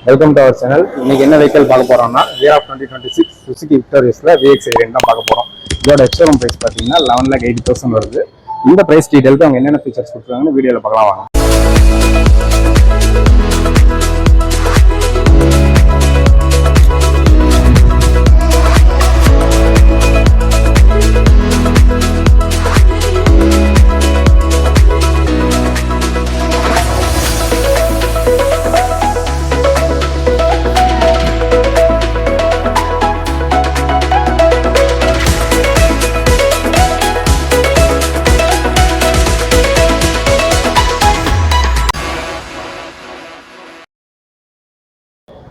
Welcome to our channel. இன்னைக்கு என்ன vehicle பார்க்க போறோம்னா இயர் ஆஃப் 2026 சுசுகி விக்டோரியஸ்ல VX வேரியன்ட் தான் பார்க்க போறோம். இதோட எக்ஸ்ஷோரூம் பிரைஸ் பார்த்தீங்கன்னா 11,80,000 வருது. இந்த பிரைஸ் டீடைலுக்கு அவங்க என்னென்ன ஃபீச்சர்ஸ் கொடுத்துருக்காங்கன்னு வீடியோவில் பார்க்கலாம் வாங்க.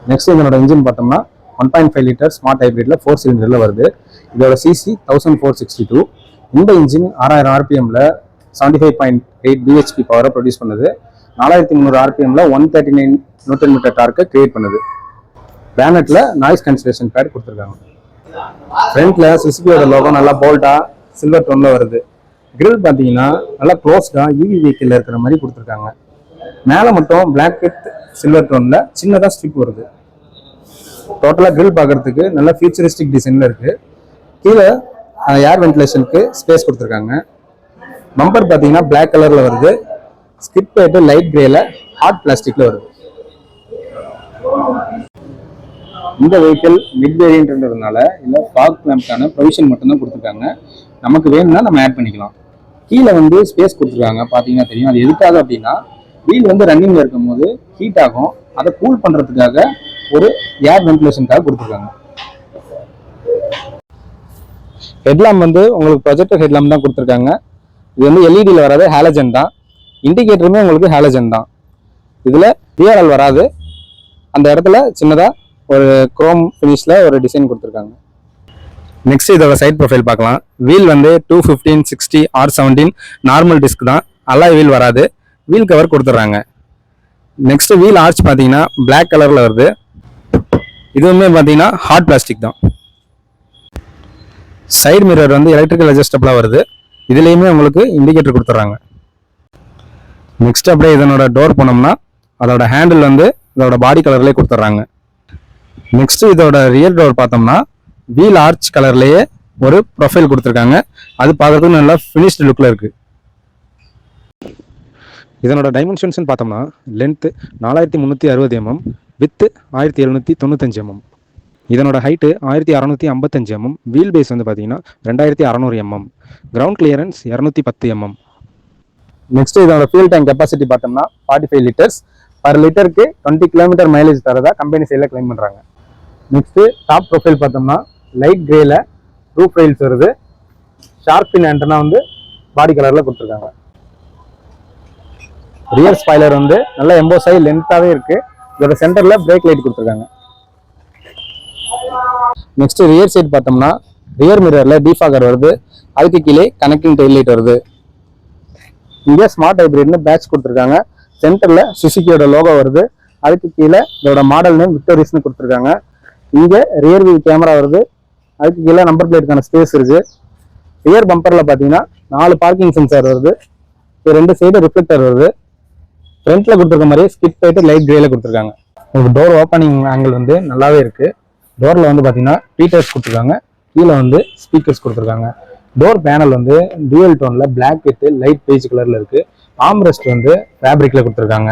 நெக்ஸ்ட் இதனோட இன்ஜின் பார்த்தோம்னா 1.5 லிட்டர் ஸ்மார்ட் ஹைப்ரிட்ல 4 சிலிண்டர்ல வருது. இதோட சிசி 1462. இந்த இன்ஜின் 6000 ஆர்பிஎம்ல 75.8 பிஹெச்பி பவரை ப்ரொடியூஸ் பண்ணுது. 4300 ஆர்பிஎம்ல 139 நியூட்டன் மீட்டர் டார்க்கை கிரியேட் பண்ணுது. பேனட்ல நாய்ஸ் கேன்சலேஷன் பேட் கொடுத்துருக்காங்க. ஃப்ரண்ட்ல சுசுகியோட லோகோ நல்லா போல்டா சில்வர் டோன்ல வருது. கிரில் பார்த்தீங்கன்னா நல்லா க்ளோஸ்டா ஈவி வெஹிக்கிள் இருக்கிற மாதிரி கொடுத்துருக்காங்க. மேலே மட்டும் பிளாக் வித் சில்வர் டோன்ல சின்னதாக ஸ்ட்ரிப் வருது. டோட்டலாக கிரில் பார்க்கறதுக்கு நல்ல ஃபியூச்சரிஸ்டிக் டிசைன்ல இருக்கு. கீழே ஏர் வென்டிலேஷனுக்கு ஸ்பேஸ் கொடுத்துருக்காங்க. பம்பர் பார்த்தீங்கன்னா பிளாக் கலர்ல வருது. ஸ்கிட் பிளேட்டு லைட் கிரேல ஹார்ட் பிளாஸ்டிக்ல வருது. இந்த வெஹிக்கிள் மிட் வேரியன்ட்ன்றதுனால இல்லை ஃபாக் லேம்ப்கான ப்ரொவிஷன் மட்டும்தான் கொடுத்துருக்காங்க. நமக்கு வேணும்னா நம்ம ஆட் பண்ணிக்கலாம். கீழே ஸ்பேஸ் கொடுத்துருக்காங்க. பார்த்தீங்கன்னா தெரியும். அது எதுக்காக அப்படின்னா வீல் ரன்னிங்ல இருக்கும் போது ஹீட் ஆகும். அதை கூல் பண்றதுக்காக ஒரு ஏர் வென்டிலேஷனுக்காக கொடுத்துருக்காங்க. ஹெட்லாம்ப் உங்களுக்கு ப்ரொஜெக்டர் ஹெட்லாம்ப் தான் கொடுத்துருக்காங்க. இது எல்இடியில் வராது, ஹாலஜன் தான். இண்டிகேட்டருமே உங்களுக்கு ஹாலஜன் தான். இதுல டிஆர்எல் வராது. அந்த இடத்துல சின்னதா ஒரு குரோம் ஃபினிஷ்ல ஒரு டிசைன் கொடுத்துருக்காங்க. நெக்ஸ்ட் இதோட சைட் ப்ரொஃபைல் பார்க்கலாம். வீல் 215 60 R17 நார்மல் டிஸ்க் தான். அலாய் வீல் வராது. வீல் கவர் கொடுத்துட்றாங்க. நெக்ஸ்ட் வீல் ஆர்ச் பார்த்தீங்கன்னா பிளாக் கலர்ல வருது. இதுவுமே பார்த்தீங்கன்னா ஹார்ட் பிளாஸ்டிக் தான். சைடு மிரர் எலக்ட்ரிக்கல் அட்ஜஸ்டபிளா வருது. இதுலேயுமே உங்களுக்கு இண்டிகேட்டர் கொடுத்துட்றாங்க. நெக்ஸ்ட் அப்படியே இதனோட டோர் போனோம்னா அதோட ஹேண்டில் இதோட பாடி கலர்லேயே கொடுத்துட்றாங்க. நெக்ஸ்ட் இதோட ரியர் டோர் பார்த்தோம்னா வீல் ஆர்ச் கலர்லேயே ஒரு ப்ரொஃபைல் கொடுத்துருக்காங்க. அது பார்க்கறதுக்கு நல்லா ஃபினிஷ்டு லுக்கில் இருக்கு. இதனோட டைமென்ஷன்ஸ் பார்த்தோம்னா லென்த் 4360 mm, வித்து 1795 mm. இதனோட ஹைட்டு 1655 mm. வீல் பேஸ் பார்த்தீங்கன்னா 2600 mm. Ground clearance 210 mm. Next இதோட ஃபியூல் டேங்க் கெப்பாசிட்டி பார்த்தோம்னா 45 லிட்டர்ஸ். பர் லிட்டருக்கு 20 கிலோமீட்டர் மைலேஜ் தரதா கம்பெனி சைடில் கிளைம் பண்ணுறாங்க. நெக்ஸ்ட் டாப் ப்ரொஃபைல் பார்த்தோம்னா லைட் கிரேல ரூஃப் ரெயில்ஸ் வருது. ஷார்ப் பின் ஆண்டனா பாடி கலரில் கொடுத்துருக்காங்க. ரியர் ஸ்பாய்லர் நல்ல எம்போஸ் ஆகி லென்த்தாவே இருக்கு. இதோட சென்டர்ல பிரேக் லைட் கொடுத்துருக்காங்க. நெக்ஸ்ட் ரியர் சைட் பார்த்தோம்னா ரியர் மிரர்ல டிஃபாகர் வருது. அதுக்கு கீழே கனெக்டிங் டெயில் லைட் வருது. இங்க ஸ்மார்ட் ஹைப்ரிட்னு பேட்ச் கொடுத்துருக்காங்க. சென்டர்ல சுசுகியோட லோகோ வருது. அதுக்கு கீழே இதோட மாடல் நேம் விக்டோரியஸ்னு கொடுத்துருக்காங்க. இங்க ரியர் வியூ கேமரா வருது. அதுக்கு கீழே நம்பர் பிளேட்டுக்கான ஸ்பேஸ் இருக்கு. ரியர் பம்பர்ல பாத்தீங்கன்னா 4 பார்க்கிங் சென்சார் வருது. 2 சைடு ரிஃப்ளெக்டர் வருது. ஃப்ரண்ட்ல கொடுத்துருக்க மாதிரி ஸ்கிட் போயிட்டு லைட் கிரேல கொடுத்துருக்காங்க. உங்களுக்கு டோர் ஓப்பனிங் ஆங்கிள் நல்லாவே இருக்கு. டோர்ல பாத்தீங்கன்னா பீட்டர்ஸ் கொடுத்துருக்காங்க. கீழே ஸ்பீக்கர்ஸ் கொடுத்துருக்காங்க. டோர் பேனல் டியூவல் டோன்ல பிளாக் வித் லைட் பேஜ் கலர்ல இருக்கு. ஆம்ரெஸ்ட் ஃபேப்ரிக்ல கொடுத்துருக்காங்க.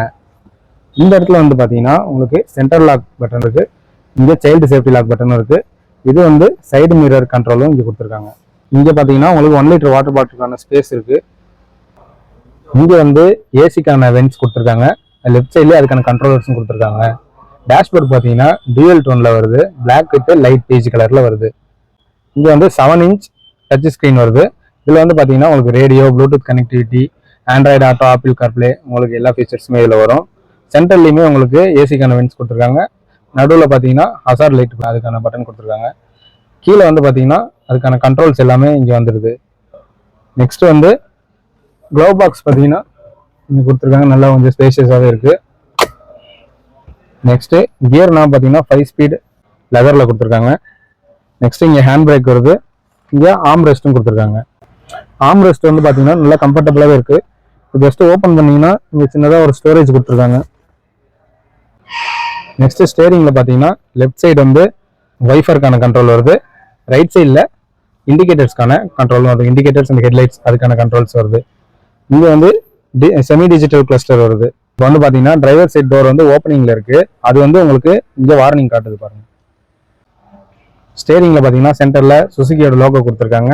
இந்த இடத்துல பாத்தீங்கன்னா உங்களுக்கு சென்டர் லாக் பட்டன் இருக்கு. இங்க சைல்டு சேஃப்டி லாக் பட்டனும் இருக்கு. இது சைடு மிரர் கண்ட்ரோலும் இங்க கொடுத்துருக்காங்க. இங்க பாத்தீங்கன்னா உங்களுக்கு 1 லிட்டர் வாட்டர் பாட்டிலுக்கான ஸ்பேஸ் இருக்கு. இங்க ஏசிக்கான வென்ட்ஸ் கொடுத்துருக்காங்க. லெஃப்ட் சைட்லேயே அதுக்கான கண்ட்ரோலர்ஸும் கொடுத்துருக்காங்க. டேஷ்போர்ட் பார்த்தீங்கன்னா டியூவல் டோன்ல வருது. பிளாக் வித் லைட் பேஜ் கலர்ல வருது. இங்க 7 இன்ச் டச் ஸ்கிரீன் வருது. இதுல பார்த்தீங்கன்னா உங்களுக்கு radio, Bluetooth connectivity, Android auto, apple CarPlay உங்களுக்கு எல்லா ஃபீச்சர்ஸுமே இதில் வரும். சென்டர்லையுமே உங்களுக்கு ஏசிக்கான வென்ட்ஸ் கொடுத்துருக்காங்க. நடுவில் பார்த்தீங்கன்னா ஹசார்ட் லைட் அதுக்கான பட்டன் கொடுத்துருக்காங்க. கீழே பார்த்தீங்கன்னா அதுக்கான கண்ட்ரோல்ஸ் எல்லாமே இங்கே வந்துடுது. நெக்ஸ்ட் க்ளவ் பாக்ஸ் பார்த்தீங்கன்னா இங்கே கொடுத்துருக்காங்க. நல்லா கொஞ்சம் ஸ்பேஷியஸாகவே இருக்கு. நெக்ஸ்ட் கியர்னா பார்த்தீங்கன்னா 5 ஸ்பீட் லெதரில் கொடுத்துருக்காங்க. நெக்ஸ்ட் இங்கே ஹேண்ட் பிரேக் வருது. இங்கே ஆர்ம் ரெஸ்ட்டும் கொடுத்துருக்காங்க. ஆர்ம் ரெஸ்ட் பார்த்தீங்கன்னா நல்லா கம்ஃபர்டபுளாகவே இருக்கு. ஜஸ்ட் ஓப்பன் பண்ணீங்கன்னா இங்கே சின்னதாக ஒரு ஸ்டோரேஜ் கொடுத்துருக்காங்க. நெக்ஸ்ட் ஸ்டேரிங்கில் பார்த்தீங்கன்னா லெஃப்ட் சைடு வந்து வைஃபருக்கான கண்ட்ரோல் வருது, ரைட் சைடில் இண்டிகேட்டர்ஸ்க்கான கண்ட்ரோல் வருது, இண்டிகேட்டர்ஸ் அண்ட் ஹெட்லைட்ஸ் அதுக்கான கண்ட்ரோல்ஸ் வருது. இங்கே வந்து செமி டிஜிட்டல் கிளஸ்டர் வருது. இப்போ வந்து பார்த்தீங்கன்னா டிரைவர் சைட் டோர் வந்து ஓப்பனிங்கில் இருக்குது, அது வந்து உங்களுக்கு இங்கே வார்னிங் காட்டுது பாருங்க. ஸ்டேரிங்கில் பார்த்தீங்கன்னா சென்டரில் சுசுகியோட லோகோ கொடுத்துருக்காங்க.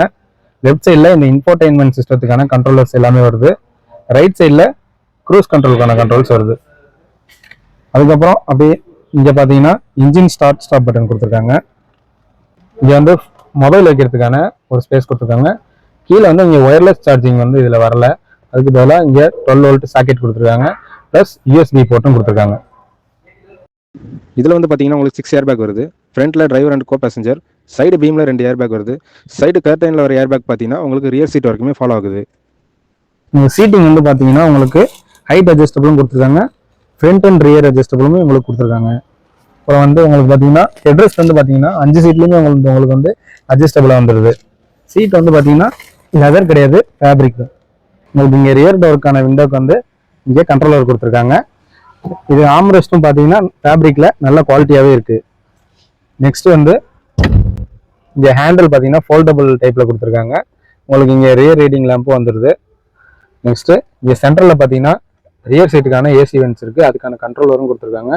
லெஃப்ட் சைடில் இந்த இன்ஃபோர்டைன்மெண்ட் சிஸ்டத்துக்கான கண்ட்ரோலர்ஸ் எல்லாமே வருது, ரைட் சைடில் க்ரூஸ் கண்ட்ரோலுக்கான கண்ட்ரோல்ஸ் வருது. அதுக்கப்புறம் அப்படியே இங்கே பார்த்தீங்கன்னா இன்ஜின் ஸ்டார்ட் ஸ்டாப் பட்டன் கொடுத்துருக்காங்க. இங்கே வந்து மொபைல் வைக்கிறதுக்கான ஒரு ஸ்பேஸ் கொடுத்துருக்காங்க. கீழே வந்து இங்கே ஒயர்லெஸ் சார்ஜிங் வந்து இதில் வரல, அதுக்கு பதிலாக இங்கே 12 வோல்ட் சாக்கெட் கொடுத்துருக்காங்க, ப்ளஸ் யூஎஸ்பி போர்ட்டும் கொடுத்துருக்காங்க. இதில் வந்து பார்த்தீங்கன்னா உங்களுக்கு 6 ஏர் பேக் வருது. ஃப்ரண்ட்டில் driver and co passenger, side பீமில் 2 ஏர் பேக் வருது. சைடு கர்டைனில் ஒரு ஏர் பேக் பார்த்தீங்கன்னா உங்களுக்கு ரியர் சீட் வரைக்குமே ஃபாலோ ஆகுது. இந்த சீட்டிங் வந்து பார்த்தீங்கன்னா உங்களுக்கு ஹைட் அட்ஜஸ்டபிளும் கொடுத்துருக்காங்க, ஃப்ரண்ட் அண்ட் ரியர் அட்ஜஸ்டபிளுமே உங்களுக்கு கொடுத்துருக்காங்க. அப்புறம் வந்து உங்களுக்கு பார்த்தீங்கன்னா ஹெட்ரெஸ்ட் வந்து பார்த்தீங்கன்னா 5 சீட்லேயுமே உங்களுக்கு வந்து அட்ஜஸ்டபிளாக வந்துடுது. சீட் வந்து பார்த்தீங்கன்னா லெதர் கிடையாது, ஃபேப்ரிக் தான். உங்களுக்கு இங்கே ரியர் டோருக்கான விண்டோக்கு வந்து இங்கே கண்ட்ரோலர் கொடுத்துருக்காங்க. இது ஆம்ரெஸ்ட்டும் பார்த்தீங்கன்னா ஃபேப்ரிக்கில் நல்ல குவாலிட்டியாகவே இருக்குது. நெக்ஸ்ட் வந்து இங்கே ஹேண்டில் பார்த்தீங்கன்னா ஃபோல்டபுள் டைப்பில் கொடுத்துருக்காங்க. உங்களுக்கு இங்கே ரியர் ரீடிங் லேம்பும் வந்துடுது. நெக்ஸ்ட்டு இங்கே சென்டரில் பார்த்தீங்கன்னா ரியர் சீட்டுக்கான ஏசி வென்ட்ஸ் இருக்குது, அதுக்கான கண்ட்ரோலரும் கொடுத்துருக்காங்க.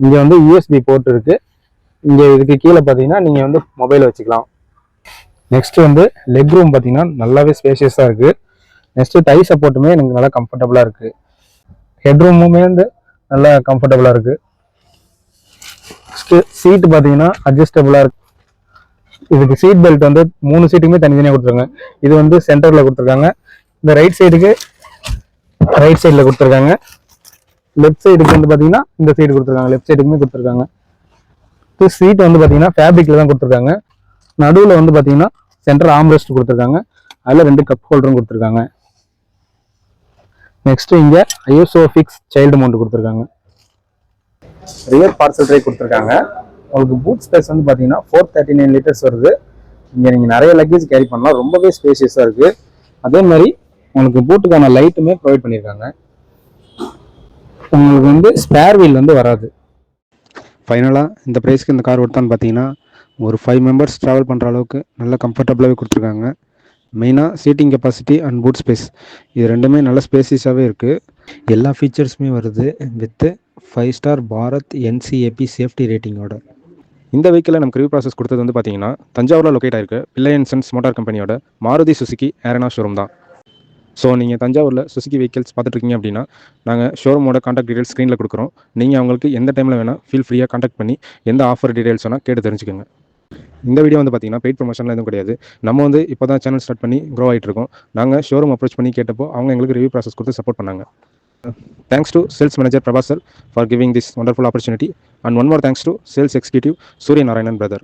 இங்கே வந்து யூஎஸ்பி போர்ட் இருக்குது. இங்கே இதுக்கு கீழே பார்த்தீங்கன்னா நீங்கள் வந்து மொபைல் வச்சுக்கலாம். நெக்ஸ்ட் வந்து லெக் ரூம் பார்த்தீங்கன்னா நல்லாவே ஸ்பேஷியஸாக இருக்குது. நெக்ஸ்ட்டு டை சப்போர்ட்டுமே எனக்கு நல்லா கம்ஃபர்டபுளாக இருக்குது. ஹெட் ரூமுமே வந்து நல்லா கம்ஃபர்டபுளாக இருக்குது. நெக்ஸ்ட்டு சீட்டு பார்த்தீங்கன்னா அட்ஜஸ்டபுளாக இருக்குது. இதுக்கு சீட் பெல்ட் வந்து 3 சீட்டுக்குமே தனித்தனியாக கொடுத்துருக்காங்க. இது வந்து சென்டரில் கொடுத்துருக்காங்க. இந்த ரைட் சைடுக்கு ரைட் சைடில் கொடுத்துருக்காங்க. லெஃப்ட் சைடுக்கு வந்து பார்த்தீங்கன்னா இந்த சைடு கொடுத்துருக்காங்க, லெஃப்ட் சைடுக்குமே கொடுத்துருக்காங்க. சீட் வந்து பார்த்தீங்கன்னா ஃபேப்ரிக்கில் தான் கொடுத்துருக்காங்க. நடுவில் வந்து பார்த்தீங்கன்னா சென்டர் ஆம்ரெஸ்ட் கொடுத்துருக்காங்க, அதில் 2 கப் ஹோல்டரும் கொடுத்துருக்காங்க. நெக்ஸ்ட் இங்கே ஐசோஃபிக்ஸ் சைல்டு மவுண்ட் கொடுத்துருக்காங்க. ரியர் பார்சல் ட்ரே கொடுத்துருக்காங்க. உங்களுக்கு பூட் ஸ்பேஸ் வந்து பார்த்தீங்கன்னா 439 லிட்டர்ஸ் வருது. இங்கே நீங்கள் நிறைய லக்கேஜ் கேரி பண்ணலாம், ரொம்பவே ஸ்பேஷியஸாக இருக்குது. அதே மாதிரி உங்களுக்கு பூட்டுக்கான லைட்டுமே ப்ரொவைட் பண்ணியிருக்காங்க. உங்களுக்கு வந்து ஸ்பேர் வீல் வந்து வராது. ஃபைனலாக இந்த ப்ரைஸ்க்கு இந்த கார் ஒருத்தான்னு பார்த்தீங்கன்னா ஒரு 5 மெம்பர்ஸ் ட்ராவல் பண்ணுற அளவுக்கு நல்ல கம்ஃபர்டபுளாகவே கொடுத்துருக்காங்க. மெயினாக seating capacity and boot space இது ரெண்டுமே நல்ல ஸ்பேசியஸாகவே இருக்குது. எல்லா ஃபீச்சர்ஸுமே வருது with 5 star Bharat NCAP safety ரேட்டிங்கோட. இந்த வெஹிக்கிளில் நமக்கு ரிவ்யூ ப்ராசஸ் கொடுத்தது வந்து பார்த்தீங்கன்னா தஞ்சாவூரில் லொக்கேட் ஆயிருக்கு பிள்ளை அண்ட் சன்ஸ் மோட்டார் கம்பெனியோட மாருதி சுசுகி ஏரனா ஷோரூம் தான். ஸோ நீங்கள் தஞ்சாவூரில் சுசுகி வெஹிக்கிள்ஸ் பார்த்துட்ருக்கீங்க அப்படின்னா நாங்கள் ஷோரூமோட கான்டாக்ட் டீடைல்ஸ் ஸ்க்ரீனில் கொடுக்குறோம். நீங்கள் அவங்களுக்கு எந்த டைமில் வேணால் ஃபீல் ஃப்ரீயாக கான்டாக்ட் பண்ணி எந்த ஆஃபர் டீடைல்ஸ் வேணால் கேட்டு தெரிஞ்சுக்கோங்க. இந்த வீடியோ வந்து பார்த்தீங்கன்னா பெய்ட் ப்ரொமோஷன்லாம் எதுவும் கிடையாது. நம்ம வந்து இப்போ தான் சேனல் ஸ்டார்ட் பண்ணி க்ரோ ஆகிட்டு இருக்கோம். நாங்கள் ஷோரூம் அப்ரோச் பண்ணி கேட்டப்போ அவங்க எங்களுக்கு ரிவ்யூ ப்ராசஸ் கொடுத்து சப்போர்ட் பண்ணாங்க. Thanks to Sales Manager Prabhas sir for giving this wonderful opportunity, and one more thanks to Sales Executive Surya Narayanan brother.